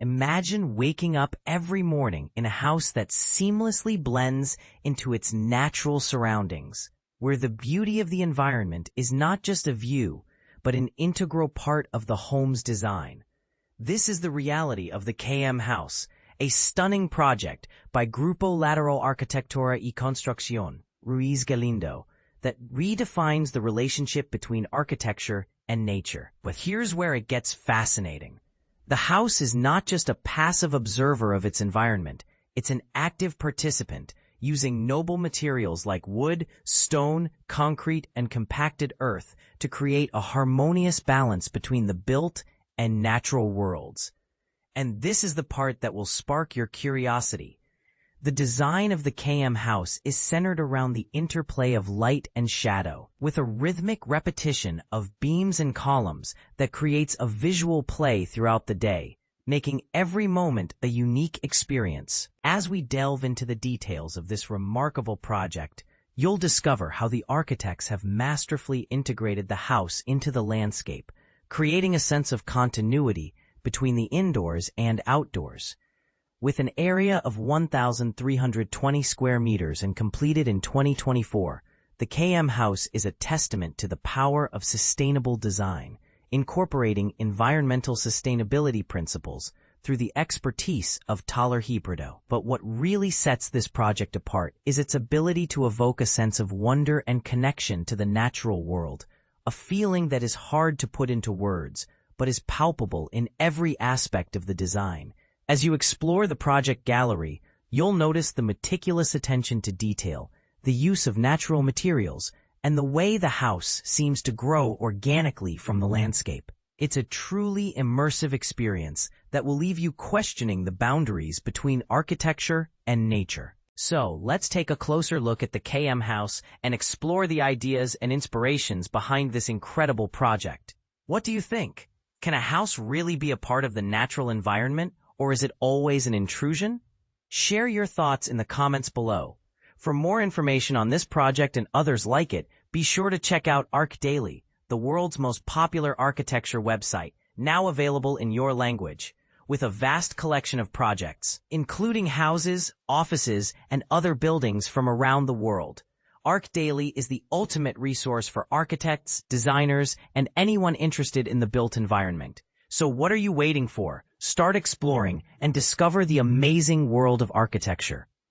Imagine waking up every morning in a house that seamlessly blends into its natural surroundings, where the beauty of the environment is not just a view, but an integral part of the home's design. This is the reality of the KM House, a stunning project by Grupo Lateral Arquitectura y Construcción, Ruíz Galindo, that redefines the relationship between architecture and nature. But here's where it gets fascinating. The house is not just a passive observer of its environment, it's an active participant, using noble materials like wood, stone, concrete, and compacted earth to create a harmonious balance between the built and natural worlds. And this is the part that will spark your curiosity. The design of the KM House is centered around the interplay of light and shadow, with a rhythmic repetition of beams and columns that creates a visual play throughout the day, making every moment a unique experience. As we delve into the details of this remarkable project, you'll discover how the architects have masterfully integrated the house into the landscape, creating a sense of continuity between the indoors and outdoors. With an area of 1,320 square meters and completed in 2024, the KM House is a testament to the power of sustainable design, incorporating environmental sustainability principles through the expertise of Taller Híbrido. But what really sets this project apart is its ability to evoke a sense of wonder and connection to the natural world, a feeling that is hard to put into words, but is palpable in every aspect of the design. As you explore the project gallery, you'll notice the meticulous attention to detail, the use of natural materials, and the way the house seems to grow organically from the landscape. It's a truly immersive experience that will leave you questioning the boundaries between architecture and nature. So, let's take a closer look at the KM House and explore the ideas and inspirations behind this incredible project. What do you think? Can a house really be a part of the natural environment? Or is it always an intrusion? Share your thoughts in the comments below. For more information on this project and others like it, be sure to check out ArchDaily, the world's most popular architecture website, now available in your language, with a vast collection of projects, including houses, offices, and other buildings from around the world. ArchDaily is the ultimate resource for architects, designers, and anyone interested in the built environment. So what are you waiting for? Start exploring and discover the amazing world of architecture.